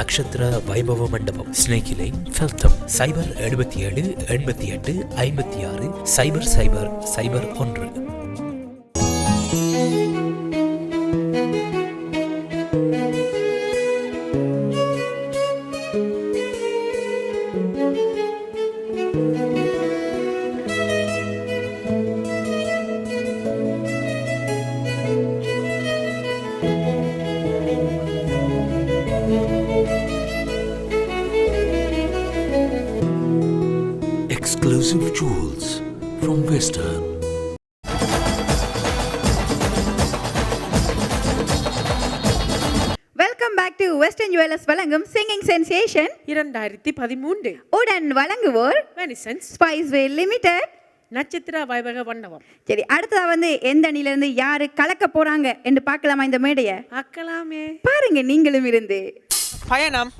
Nakshatra Vaibhava Mandapam, snake lane, ஃபெல்டம். 077-88-56-0001. Exclusive jewels from Western. Welcome back to Western Jewellers வழங்கும் singing sensation 2013 உடன் வழங்குவோர் வெனிசன்ஸ் ஸ்பைஸ்வே limited, நட்சத்திர வைபக மண்டபம். சரி, அடுத்ததா எந்த அணில இருந்து யாரு கலக்க போறாங்க என்று பார்க்கலாமா? இந்த மேடைய அக்கலாமே பாருங்க நீங்களும் இருந்து. பயணம்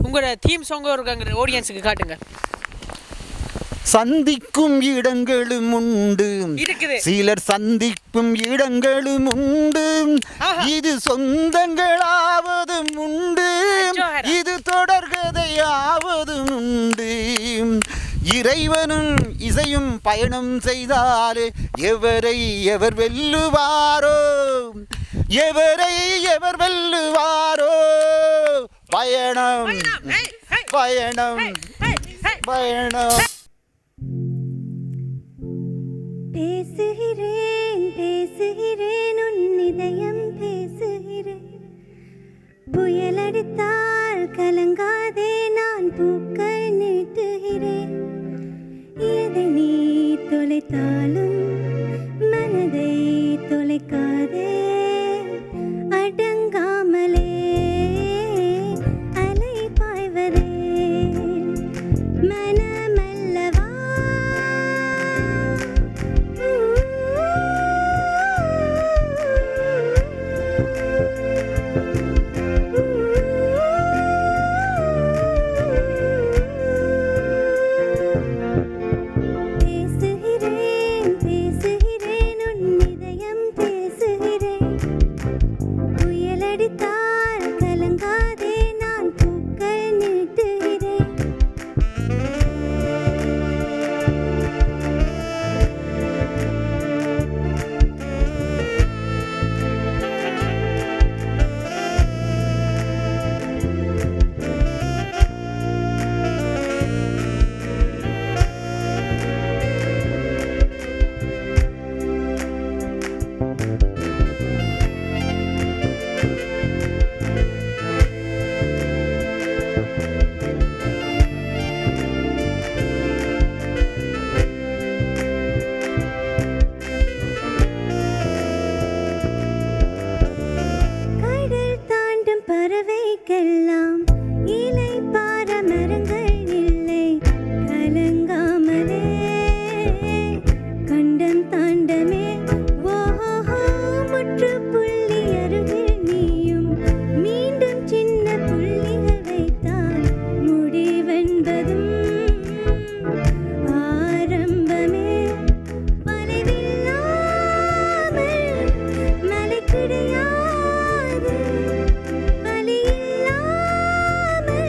உங்களோட தீம் சாங் இருக்காங்க, ஆடியன்ஸுக்கு காட்டுங்க. சந்திக்கும் இடங்களும் உண்டு, சிலர் சந்திக்கும் இடங்களும் உண்டு. இது சொந்தங்களாவதும் உண்டு, இது தொடர்கதையாவதும் உண்டு. இறைவனும் இசையும் பயணம் செய்தாலே எவரை எவர் வெல்லுவாரோ, எவரை எவர் வெல்லுவாரோ. பயணம் பயணம் பயணம். பேசுகிறேன் பேசுகிறேன் உன் இதயம் பேசுகிறேன். புயலடித்தால் கலங்காதே, நான் பூக்கள் நீட்டுகிறேன். எதை நீ தொலைத்தாலும் மனதை தொலைக்காதே. அடங்காமலே அலை பாய்வதே மனமல்லவா. பறவைக்கெல்லாம் இலை பார மரங்கள் இல்லை. கலங்காமலே கண்டம் தாண்டமே. ஓஹோ முற்றுப்புள்ளி அருகில் நீயும் மீண்டும் சின்ன புள்ளிகள் வைத்தால் முடிவென்பதும் ஆரம்பமே. வளைவில்லாமல் மலை கிடையாது, வலி இல்லாமல்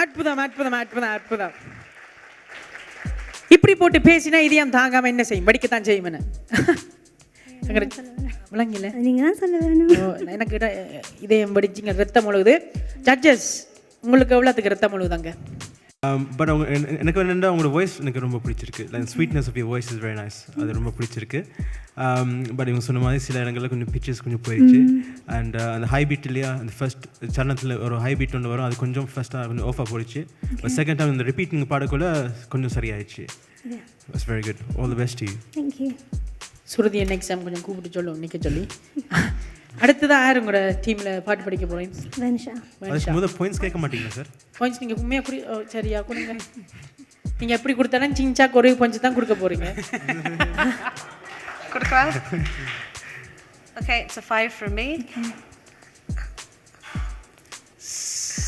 அற்புதம் அற்புதம் அற்புதம் அற்புதம். இப்படி போட்டு பேசினா இதயம் தாங்காம என்ன செய்யும்? படிக்கத்தான் செய்யும். என்ன விளங்கல? நீங்க தான் சொல்ல வேணும். எனக்கு இதயம் படிச்சிங்க, ரத்தம் முழுகுது. ஜட்ஜஸ், உங்களுக்கு எவ்வளோத்துக்கு ரத்தம் முழுகுதாங்க? பட் அவங்க எனக்கு என்னென்னா அவங்களோட வாய்ஸ் எனக்கு ரொம்ப பிடிச்சிருக்கு. Like sweetness of your voice is very nice. அது ரொம்ப பிடிச்சிருக்கு. பட் இவங்க சொன்ன மாதிரி சில இடங்களில் கொஞ்சம் பிச்சர்ஸ் கொஞ்சம் போயிடுச்சு. அண்ட் அந்த ஹை பீட் இல்லையா, அந்த ஃபர்ஸ்ட் சரணத்தில் ஒரு ஹை பீட் ஒன்று வரும், அது கொஞ்சம் ஃபஸ்ட்டாக கொஞ்சம் ஆஃபாக போயிடுச்சு. பட் செகண்ட் டைம் இந்த ரிப்பீட் நீங்கள் பாடக்குள்ள கொஞ்சம் சரியாயிடுச்சு. It's very good. All the best to you. Thank you. Shruti என்ன எக்ஸாம் கொஞ்சம் கூப்பிட்டு சொல்லும் நிற்க சொல்லி. அடுத்ததான் யார் உங்களோட டீமில் பாட்டு படிக்க போகிறேன்? வனிஷா. அதுக்கு முதல் பாயிண்ட்ஸ் கேட்க மாட்டீங்களா சார்? பாயிண்ட்ஸ் நீங்கள் உண்மையாக சரியா கொடுங்க. நீங்கள் எப்படி கொடுத்தாலும் சிஞ்சா குறைவு பஞ்சு தான் கொடுக்க போகிறீங்க. கொடுக்கவா? Okay, it's a 5 from me.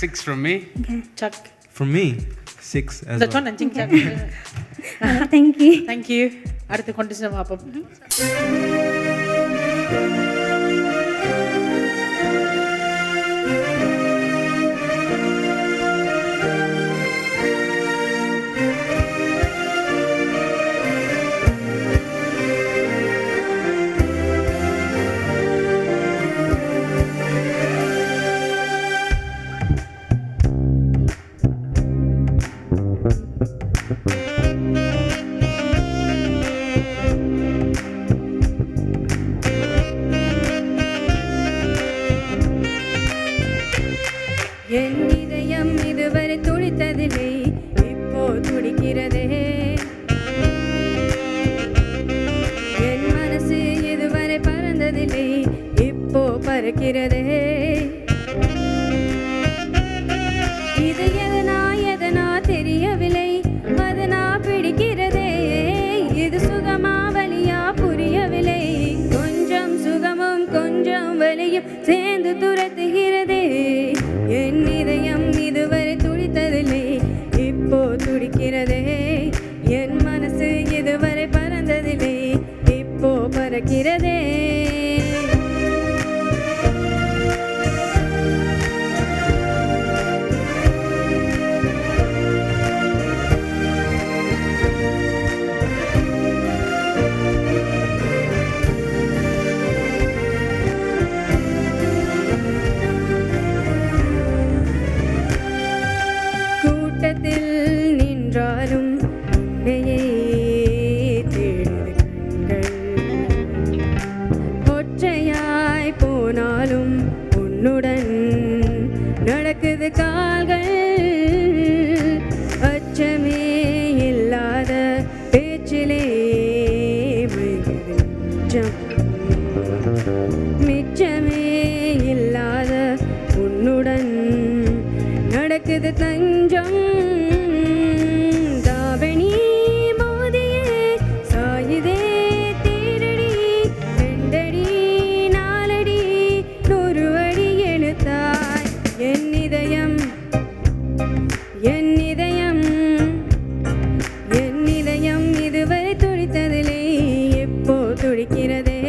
6 from me. Chuck. From me, 6 as இந்த well. சொன்ன சிஞ்சா. தேங்க்யூ. தேங்க்யூ. அடுத்து கொண்டு பார்ப்போம். என் இதயம் இதுவரை துடித்ததில்லை, இப்போ துடிக்கிறதே. என் மனசு இதுவரை பறந்ததில்லை, இப்போ பறக்கிறதே. இது எதனா தெரியவில்லை, அதனா பிடிக்கிறதே. இது சுகமா வலியா புரியவில்லை, கொஞ்சம் சுகமும் கொஞ்சம் வலியும் சேர்ந்து துரத்துகிறதே. என் இதயம் இதுவரை துடித்ததில்லை, இப்போ துடிக்கிறதே. என் மனசு இதுவரை பறந்ததில்லை, இப்போ பறக்கிறதே. கூட்டத்தில் நின்றாலும் உன்னையே தேடுது கண்கள். ஒற்றையாய் போனாலும் உன்னுடன் நடக்குது கால்கள். அச்சமே இல்லாத பேச்சிலே மயங்குது நெஞ்சம். மிச்சமே இல்லாத உன்னுடன் நடக்குது தஞ்சம். தாவணி மோதியே சாயுதே தேரடி, 2 அடி 4 அடி 100 அடி எழுத்தாய். என் இதயம் என் இதயம் என் இதயம் இதுவரை துடித்ததில்லை, எப்போ துடிக்கிறதே.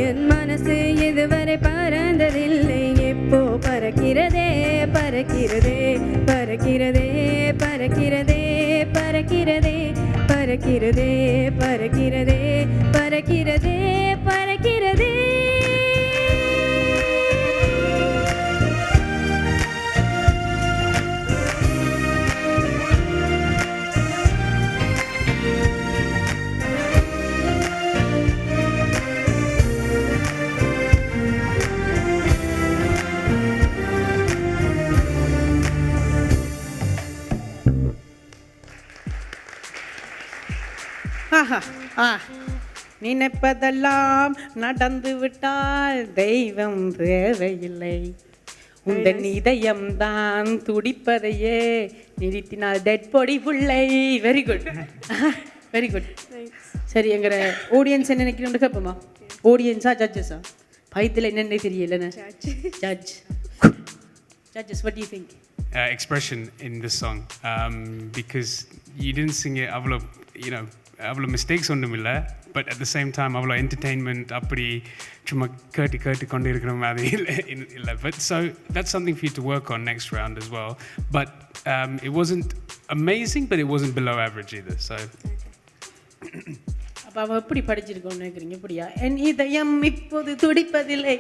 என் மனசு இதுவரை பறந்ததில்லை, எப்போ பறக்கிறதே. பறக்கிறதே பறக்கிறதே பறக்கிறதே பறக்கிறதே பறக்கிறதே பறக்கிறதே பறக்கிறதே பறக்கிறதே. நினைப்பதெல்லாம் நடந்து விட்டால் தெய்வம் தேவையில்லை, உந்தன் இதயம் தான் துடிப்பதையே நிறுத்தினால் டெட் பொடி புள்ளை. Very good, very good. சரி, எங்கிற ஆடியன்ஸ் என்ன நினைக்கணும்னு கேட்போமா? ஆடியன்ஸா ஜட்ஜஸா? பயத்தில் என்னென்ன தெரியலண்ணே. Judge judges, what do you think? Expression in this song, because you didn't sing it avlo, avlo mistakes ondum illa, but at the same time avlo entertainment appadi chumma kerti kondu irukra maadhiri illa. But so that's something for you to work on next round as well. But it wasn't amazing, but it wasn't below average either. So அப்போ அவள் எப்படி படிச்சிருக்கோன்னு நினைக்கிறீங்க? இப்படியா? என் இதயம் இப்போது துடிப்பதில்லை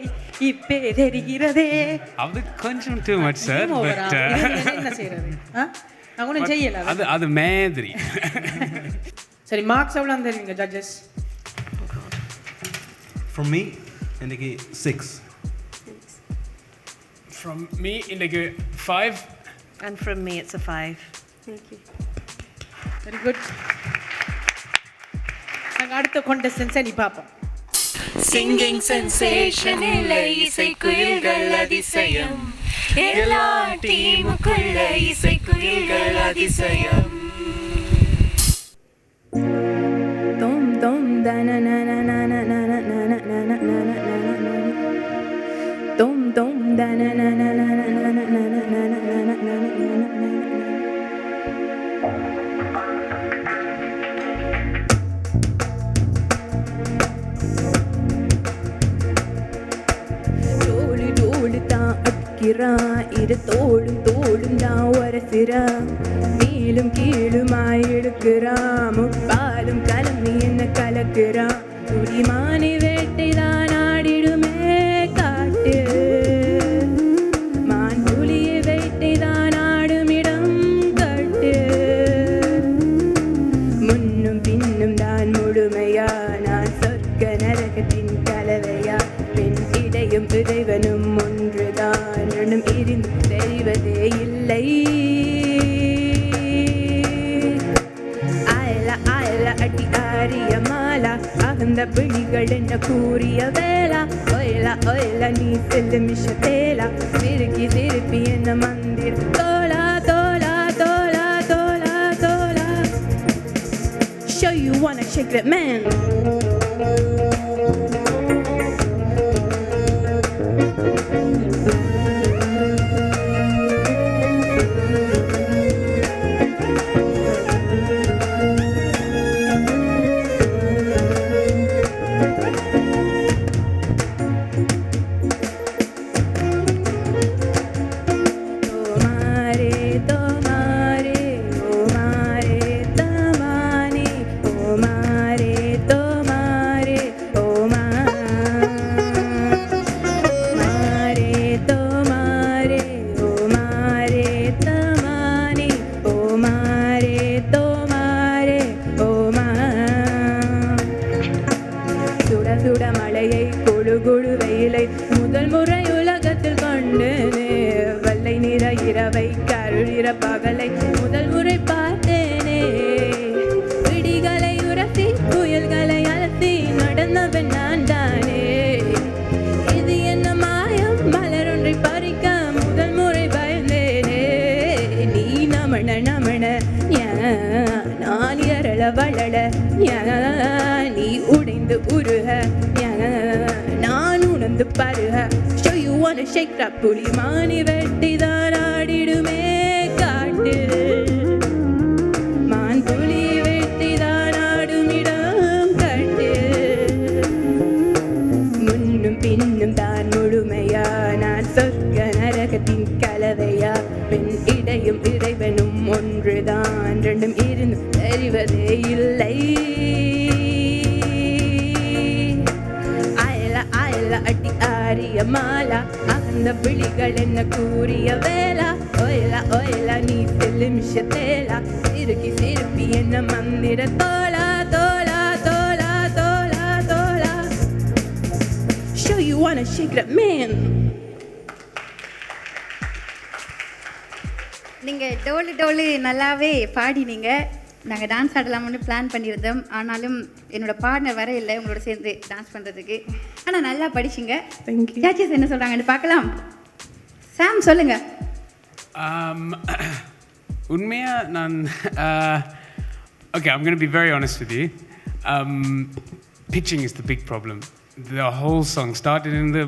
இப்பே தெரிகிறதே. அது கொஞ்சம் too much, sir. But என்ன செய்யறது? நான் ஒன்றும் செய்யலை. அது மாதிரி. சரி, மார்க்ஸ் எவ்வளோ தருவீங்க ஜட்ஜஸ்? From me, இன்னைக்கு 6. From me, இன்னைக்கு 5. And from me, it's a 5. Thank you. Very good. நாங்கள் அடுத்த contestants நீ பார்ப்போம். Singing sensation இல்லை இசைக்குயில்கள் அதிசயம் எல்லா டீமுக்குள்ள இசைக்குயில்கள் அதிசயம் Dum dum da na na na na na na na na na na na na na na dum dum da na na na na na na na na na na na na na Dholu Dholu தான் அடிக்கிறான் இரு தோளும் தோளும் தான் உரசுறான் மேலும் கீழுமாய் எடுக்கிறான் முப்பாலும் கலந்து என்ன கலக்குறான் துரிமானி வேட்டை தான் ஆடிடுமே காட்டு மான் புலியை வேட்டை தான் ஆடுமிடம் காட்டு முன்னும் பின்னும் தான் முழுமையா நான் சொர்க்க நரகத்தின் கலவையா பெண் இடையும் இறைவனும் ஒன்றுதான் ரெண்டும் இருந்து தெரிவதே இல்லை அடி ஆரிய மாலா அகந்த பிடிகள் என்ன கூறிய வேளா ஒயலா ஒயலா நீ செல்லு மிஷத்தேலா திருக்கி திருப்பி என்ன மந்திர் தோலா தோலா தோலா தோலா தோலா Show you wanna shake that man சுட மழையை கொழு கொழு வெயிலை முதல் முறை உலகத்தில் கண்டேனே வெள்ளை நிற இரவை கருளிர பகலை முதல் முறை பார்த்தேனே விடிகளை உரசி புயல்களை அலசி நடந்தவன் நான் தானே இது என்ன மாயம் மலரொன்றை பறிக்க முதல் முறை பயந்தேனே நீ நமண நமண நான் எரள வளள நீ உடைந்து உருக நான் உணர்ந்து பருக Show you wanna shake that புலி மானி வெட்டி தான் ஆடிடுமே காட்டு மான் புலி வெட்டி தான் ஆடுமிடம் காட்டு முன்னும் பின்னும் தான் முழுமையா நான் சொர்க்க நரகத்தின் கலவையா பெண் இடையும் இறைவனும் ஒன்றுதான் ரெண்டும் இருந்து தெரிவதே இல்லை அடி ஆரிய மாலா அந்த விழிகள் என்ன கூறிய வேளா ஒயலா ஒயலா நீ செல்லு மிஷத்தேலா திருக்கி திருப்பி என்ன மந்திர தோலா தோலா தோலா தோலா தோலா Show you wanna shake that man நீங்கள் டோலு டோலு நல்லாவே பாடினீங்க. நாங்கள் டான்ஸ் ஆடலாம்னு பிளான் பண்ணியிருந்தோம். ஆனாலும் என்னோட பார்ட்னர் வர இல்லை உங்களோட சேர்ந்து டான்ஸ் பண்ணுறதுக்கு. ஆனால் நல்லா படிச்சிங்க. ஜட்ஜஸ் என்ன சொல்கிறாங்கன்னு பார்க்கலாம். சாம் சொல்லுங்க. உண்மையாக நான் okay, I'm going to be very honest with you. Pitching is the big problem. The whole song started in the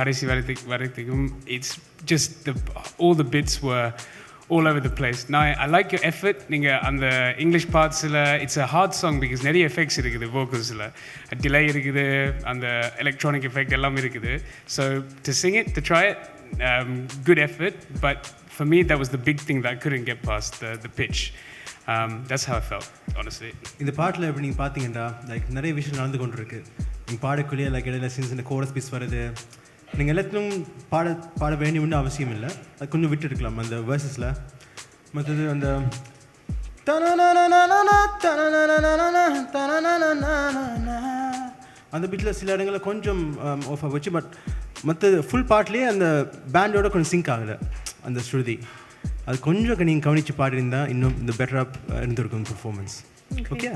கடைசி வரைக்கும் it's just all the bits were all over the place. Now I like your effort. நீங்க அந்த English partsல it's a hard song because நிறைய effects இருக்குது vocalsல. delay இருக்குது, அந்த electronic effect எல்லாம் இருக்குது. So to sing it, to try it, good effort, but for me that was the big thing that I couldn't get past, the pitch. That's how I felt, honestly. இந்த பாட்டில் எப்படி நீங்கள் பார்த்தீங்கன்னா like நிறைய விஷயம் நடந்து கொண்டு இருக்கு. நீங்கள் பாடக்குள்ளேயே லைக் இடையில சின்ன கோரஸ் பீஸ் வருது. நீங்கள் எல்லாத்தையும் பாட வேண்டிய அவசியம் இல்லை. அது கொஞ்சம் விட்டு இருக்கலாம் அந்த வேர்சஸில். மற்றது அந்த அந்த பீட்டில் சில இடங்களில் கொஞ்சம் ஆஃப் வச்சு, பட் மற்ற ஃபுல் பாட்லேயே அந்த பேண்டோட கொஞ்சம் சிங்க் ஆகலை அந்த ஸ்ருதி. அது கொஞ்சம் நீங்கள் கவனித்து பாடிருந்தா இன்னும் இந்த பெட்டராக இருந்திருக்கும் பெர்ஃபார்மன்ஸ். ஓகே,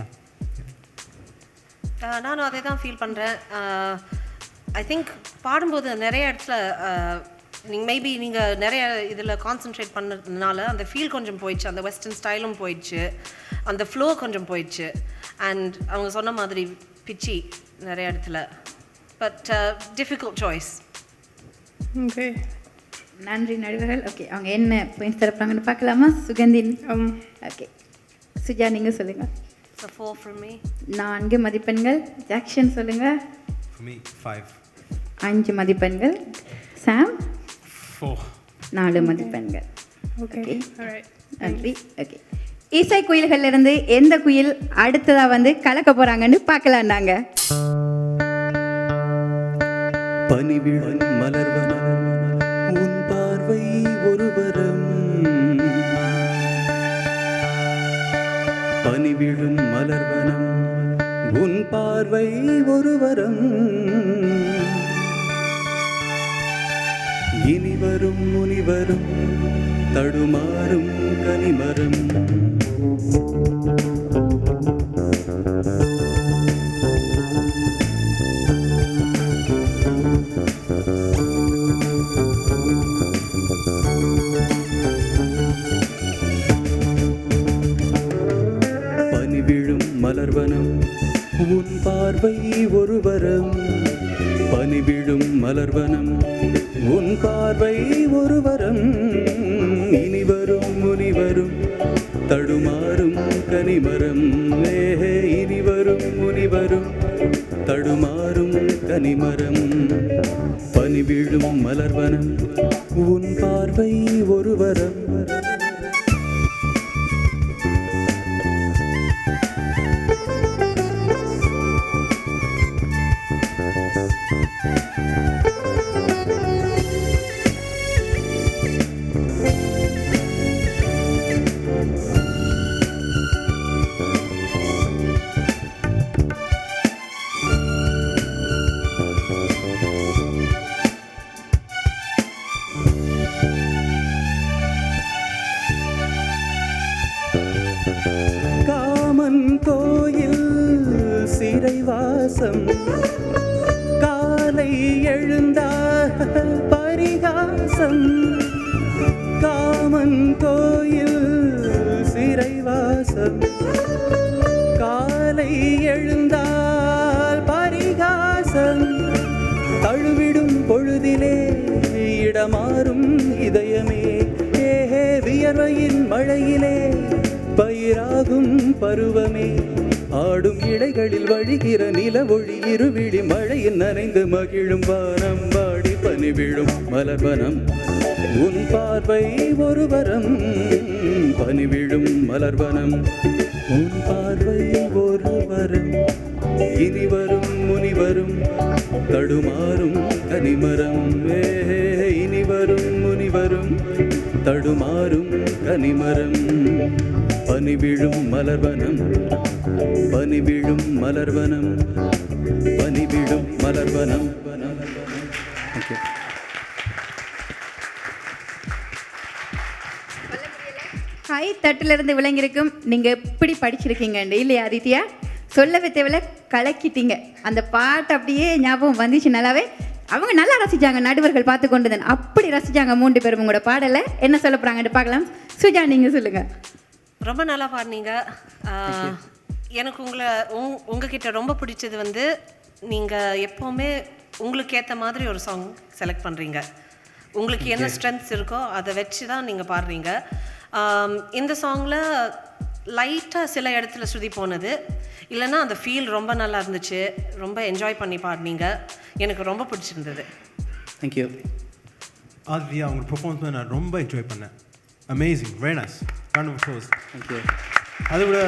நானும் அதே தான் ஃபீல் பண்ணுறேன். ஐ திங்க் பாடும்போது நிறைய இடத்துல மேபி நீங்கள் நிறைய இதில் கான்சென்ட்ரேட் பண்ணதுனால அந்த ஃபீல் கொஞ்சம் போயிடுச்சு, அந்த வெஸ்டர்ன் ஸ்டைலும் போயிடுச்சு, அந்த ஃப்ளோ கொஞ்சம் போயிடுச்சு. அண்ட் அவங்க சொன்ன மாதிரி பிச்சி நிறைய இடத்துல, பட் டிஃபிகல்ட் சாய்ஸ். ஓகே, நன்றி நடுவர்கள். ஓகே, அவங்க என்ன பாயிண்ட்ஸ் தரப்பாங்கன்னு பார்க்கலாமா? சுகந்தின். ஓகே, சுஜா நீங்கள் சொல்லுங்கள். 4 from me. 4 மதிப்பெண்கள். ஜாக்சன் சொல்லுங்கள். For me 5. 5 மதிப்பெண்கள். சாம் 4. 4 மதிப்பெண்கள். ஓகே, ஆல்ரைட், நன்றி. ஓகே, இசை குயில்கள்ல இருந்து எந்த குயில் அடுத்ததா வந்து கலக்க போறாங்கன்னு பார்க்கலாம். நாங்க பனிவிழன் மலர்வனம் உன் பார்வை ஒருவரம், பனிவிழும் மலர்வனம் உன் பார்வை ஒருவரம், இனிவரும் முனிவரும் தடுமாறும் கனிமரம், பனிவிழும் மலர்வனம் உன் பார்வை ஒருவரம், பனிவிழும் மலர்வனம் உன் பார்வை ஒருவரம், இனிவரும் முனிவரும் தடுமாறும் கனிமரம், இனிவரும் முனிவரும் தடுமாறும் கனிமரம், பனிவிழும் மலர்வனம் உன் பார்வை ஒருவரம். காமன் கோயில் சிறைவாசம், காலை எழுந்தால் பரிகாசம், காமன் கோயில் சிறைவாசம், காலை எழுந்தால் பரிகாசம், தழுவிடும் பொழுதிலே இடமாறும் இதயமே, வியர்வையின் மழையிலே பயிராகும் பருவமே, ஆடும் இலைகளில் வழிகிற நிலவொளி இருவிழி மழையில் நனைந்து மகிழும் வானம், வாடி பனிவிழும் மலர்வனம் உன் பார்வை ஒருவரம், பனிவிழும் மலர்வனம் உன் பார்வை ஒருவரம், இனிவரும் முனிவரும் தடுமாறும் கனிமரம், இனிவரும் முனிவரும் தடுமாறும் கனிமரம், பனிவிழும் மலர்வனம், பனிவிழும் மலர்வனம், பனிவிழும் மலர்வனம். கை தட்டிலிருந்து விளங்கியிருக்கும். நீங்கள் எப்படி படிச்சிருக்கீங்க இல்லையா ஆதித்யா? சொல்லவே தேவையில்ல, கலக்கிட்டீங்க. அந்த பாட்டு அப்படியே ஞாபகம் வந்துச்சு நல்லாவே. அவங்க நல்லா ரசிச்சாங்க, நடுவர்கள் பார்த்து கொண்டு தான் அப்படி ரசிச்சாங்க 3 பேரும். உங்களோட பாடலை என்ன சொல்ல போகிறாங்கன்னு பார்க்கலாம். சுஜா நீங்கள் சொல்லுங்கள். ரொம்ப நல்லா பாடினீங்க. எனக்கு உங்ககிட்ட ரொம்ப பிடிச்சது வந்து நீங்கள் எப்போவுமே உங்களுக்கு ஏற்ற மாதிரி ஒரு சாங் செலக்ட் பண்ணுறீங்க. உங்களுக்கு என்ன ஸ்ட்ரென்த்ஸ் இருக்கோ அதை வச்சு தான் நீங்கள் பாடுறீங்க. இந்த சாங்கில் லைட்டாக சில இடத்துல ஸ்ருதி போனது, இல்லைன்னா அந்த ஃபீல் ரொம்ப நல்லா இருந்துச்சு. ரொம்ப என்ஜாய் பண்ணி பாடினீங்க, எனக்கு ரொம்ப பிடிச்சிருந்தது. தேங்க்யூ. ஆத்வியா அவங்க பெர்ஃபார்மன்ஸ் நான் ரொம்ப என்ஜாய் பண்ணேன். Amazing, very nice, round of applause. Thank you. அதை விட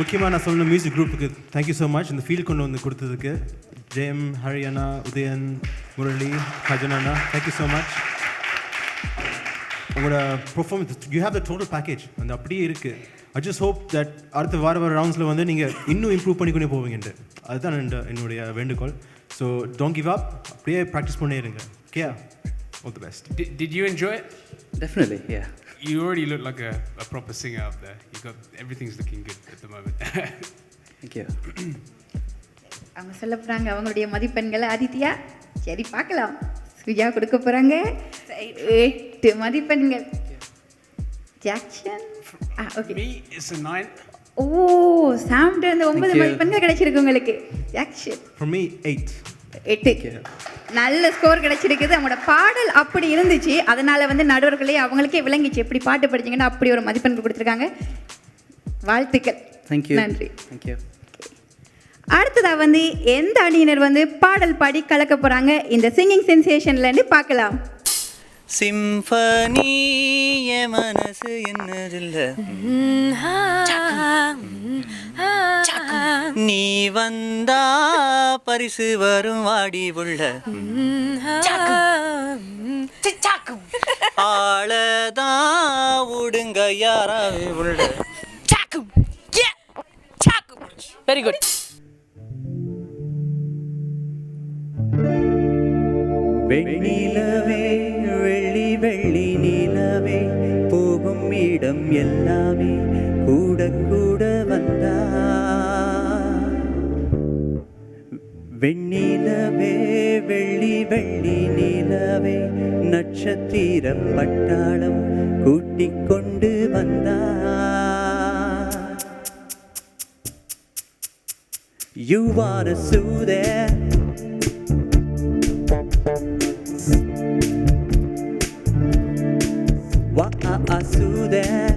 முக்கியமாக நான் சொன்ன மியூசிக் குரூப்புக்கு தேங்க்யூ ஸோ மச். இந்த ஃபீல் கொண்டு வந்து கொடுத்ததுக்கு Jayam, Haryana, Udayan, Murali, Gajanana, thank you so much. உங்களோட performance, you have the total package, அந்த அப்படியே இருக்குது. ஐ ஜஸ்ட் ஹோப் தட் அடுத்த வர ரவுண்ட்ஸில் வந்து நீங்கள் இன்னும் இம்ப்ரூவ் பண்ணிக்கொண்டே போவீங்கன்ட்டு. அதுதான் என்னுடைய வேண்டுகோள். ஸோ டோன்ட் கிவ் அப், அப்படியே ப்ராக்டிஸ் பண்ணே இருங்க. Okay, all the best. Did you enjoy it? Definitely, yeah. You already look like a proper singer out there. Everything's looking good at the moment. Thank you. அவங்க சொல்ல போகிறாங்க அவங்களுடைய மதிப்பெண்களை. ஆதித்யா, சரி பார்க்கலாம். சுஜா கொடுக்க போகிறாங்க 8 மதிப்பெண்கள். Jackson, okay. Me, it's a 9. ஓ, சாம்கிட்ட இருந்து 9 மதிப்பெண்கள் கிடைச்சிருக்கு உங்களுக்கு. Jackson, For me, 8. 8. நல்ல ஸ்கோர் கிடைச்சிருக்குது. அவங்களோட பாடல் அப்படி இருந்துச்சு, அதனால வந்து நடுவர்களே அவங்களுக்கே விளங்கிச்சு எப்படி பாட்டு படிச்சிங்கன்னா அப்படி ஒரு மதிப்பெண்கள் கொடுத்துருக்காங்க. வாழ்த்துக்கள். தேங்க்யூ. நன்றி. தேங்க்யூ. அடுத்ததாக வந்து எந்த அணியினர் வந்து பாடல் பாடி கலக்க போகிறாங்க இந்த சிங்கிங் சென்சேஷன்லேருந்து பார்க்கலாம். சிம்பனி மனசு என்னதில்ல, நீ வந்தா பரிசு வரும் வாடி உள்ள, ஆளதான் உடுங்க யாராவே உள்ள. Very good. வெண்ணிலவே வெள்ளி வெள்ளி நிலவே போகும் இடம் எல்லாமே கூட கூட வந்தா. வெண்ணிலவே வெள்ளி வெள்ளி நிலவே நட்சத்திர பட்டாளம் கூட்டிக் கொண்டு வந்தா. You wanna soothe it, soothe it.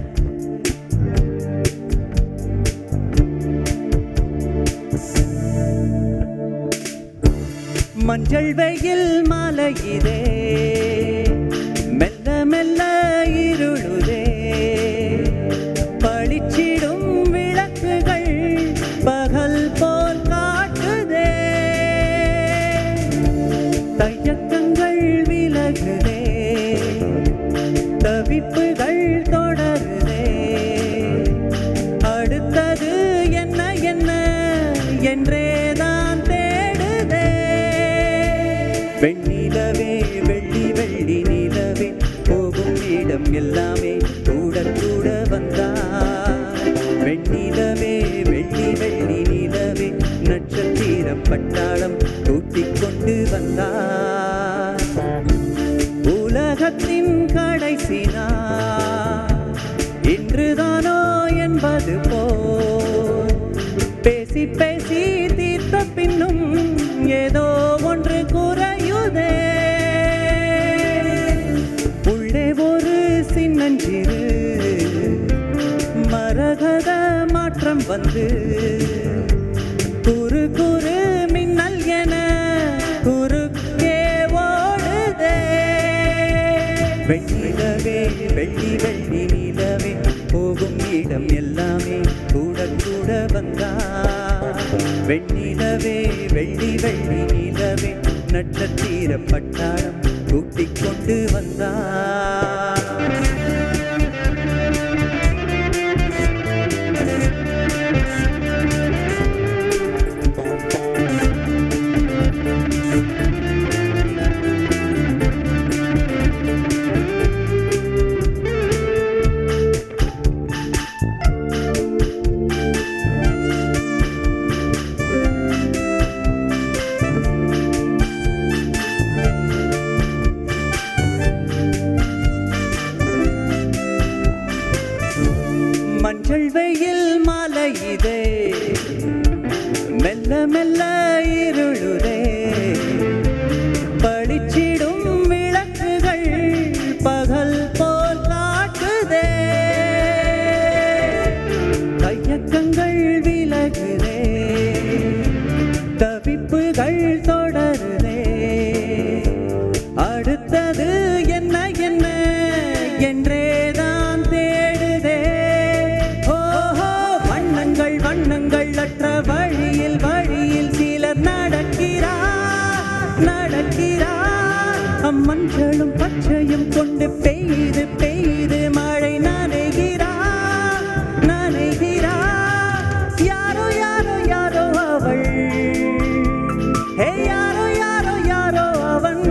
மஞ்சள் வெயில் மலையிலே மெல்ல மெல்ல இருளுதே, பளிச்சிடும் விளக்குகள் பகல் போல் காட்டுதே, தயக்கங்கள் விலகுதே, தவிப்புகள் தொடருதே, அடுத்தது என்ன என்ன என்றேதான் தேடுதே. வெண்ணிலவே வெள்ளி வெள்ளி நிலவே போகும் இடம் எல்லாமே கூட கூட வந்தா. வெண்ணிலவே வெள்ளி வெள்ளி நிலவே நட்சத்திர பட்டாளம் கூட்டிக் கொண்டு வந்தா. உலகத்தின் கடைசி நாள் இன்றுதானோ என்பது போல் பேசி பேசி தீர்த்த பின்னும் ஏதோ ஒன்று குறையுதே. உள்ளே ஒரு சின்னஞ்சிறு மரகத மாற்றம் வந்து குறு குறு மின்னல் என குறுக்கே ஓடுதே. வெண்ணிலவே வெள்ளி வெள்ளி நிலவே போகும் இடம் எல்லாமே கூட கூட வந்தா. வெண்ணிலவே வெள்ளி வெள்ளி நிலவே நட்சத்திர பட்டாளம் கூட்டிக் கொண்டு வந்தா. மஞ்சள் வெயில் மலையிதே மெல்ல மெல்ல இருளுதே, பளிச்சிடும் விளக்குகள் பகல் போல் காட்டுதே, கையக்கங்கள் விலகுதே, தவிப்புகள் தொடருதே, அடுத்தது என்ன மஞ்சளும் பச்சையும் கொண்டு பெய்து பெய்து மழை நனைகிறா நனைகிறா யாரோ யாரோ யாரோ அவள் ஹே யாரோ யாரோ யாரோ அவன்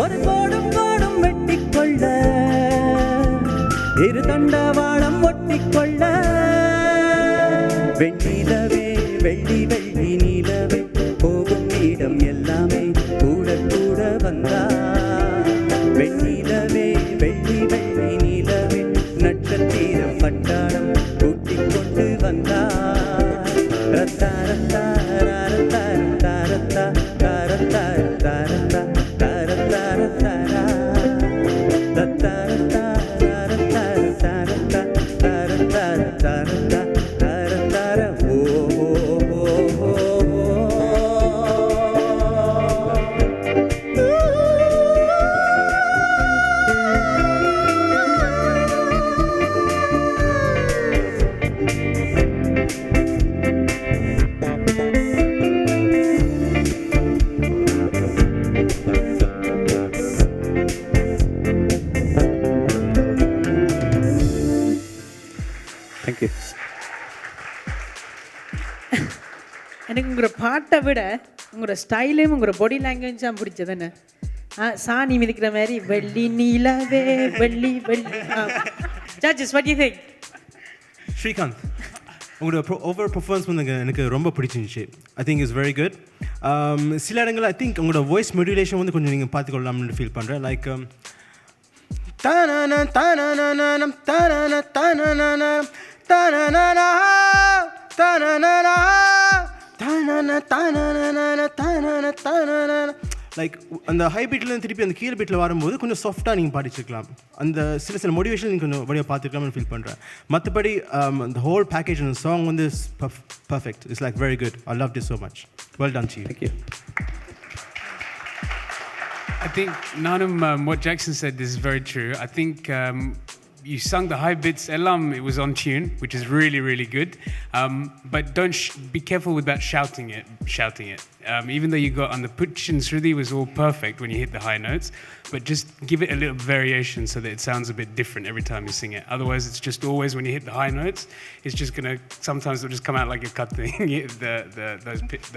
ஒரு கோடும் கோடும் வெட்டிக்கொள்ள இரு தண்டவாளம் ஒட்டிக்கொள்ள வெண்ணிலவே வெள்ளி வெள்ளி நிலவே போகும் இடம் எல்லாமே கூட கூட வந்தா வெண்ணிலவே வெள்ளி வெள்ளி நிலவே நட்சத்திரம் பட்டாளம் கூட்டிக் கொண்டு வந்தா ரத்தா ரத்தா ரத்தா ரத்தா ரத்தா ரத்தா ரத்தா ரத்தா ரத்தா ரத்தா தேங்க்யூ. எனக்கு உங்களோட பாட்டை விட உங்களோட ஸ்டைலையும் உங்களோட பாடி லாங்குவேஜ் தான் பிடிச்சது என்ன சாணி மிதிக்கிற மாதிரி வெள்ளி நீலவே வெள்ளி வெள்ளி judges what you think? Srikanth, உங்களோட ஓவர் பர்ஃபார்மன்ஸ் வந்து எனக்கு ரொம்ப பிடிச்சிருந்துச்சு. I think is very good. சில இடங்களில் ஐ திங்க் உங்களோட வாய்ஸ் மாடுலேஷன் வந்து கொஞ்சம் நீங்கள் பார்த்துக்கொள்ளலாம்னு ஃபீல் பண்ணுறேன். லைக் தான தான தான தான லைக் அந்த ஹை பீட்லேருந்து திருப்பி அந்த கீழ் பீட்டில் வரும்போது கொஞ்சம் சாஃப்டாக நீங்கள் பாடிச்சிருக்கலாம். அந்த சில மோட்டிவேஷன் நீங்கள் கொஞ்சம் வழியாக பார்த்துருக்கலாம்னு ஃபீல் பண்ணுறேன். மற்றபடி the whole package and the song வந்து is perfect. It's like very good. I loved it so much. Well done to you. Thank you. I think Nanum, what Jackson said is very true. I think you sung the high bits, Elam, it was on tune, which is really, really good. But don't be careful with that shouting it. Even though you got on the Puch and Shruti was all perfect when you hit the high notes, but just give it a little variation so that it sounds a bit different every time you sing it. Otherwise, it's just always when you hit the high notes, it's just gonna, sometimes it'll just come out like a cut thing,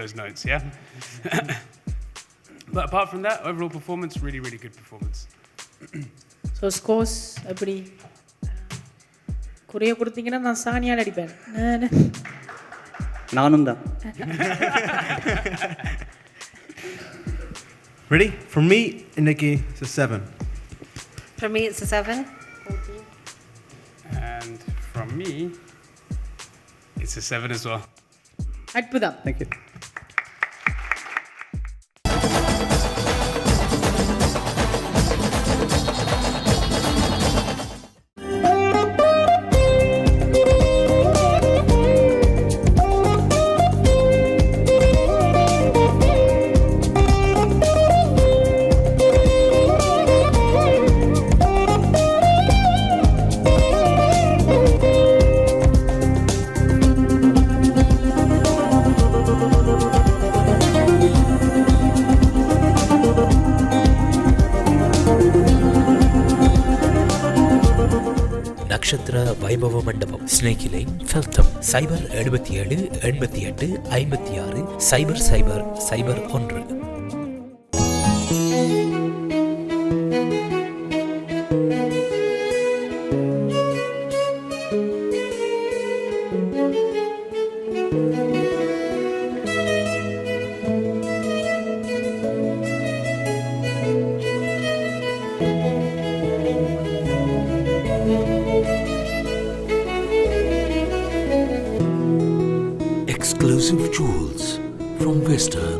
those notes, yeah? But apart from that, overall performance, really, really good performance. So scores எப்படி குறைய கொடுத்தீங்கன்னா நான் சாணியால் அடிப்பேன். நானும் தான். Ready? For me, இன்னைக்கு it's a 7. For me, it's a 7. And from me, it's a 7 as well. அற்புதம். Thank you. நட்சத்திர Vaibhava Mandapam, snake lane, ஃபெல்தம். 077 88 56 0001. Exclusive jewels from Western.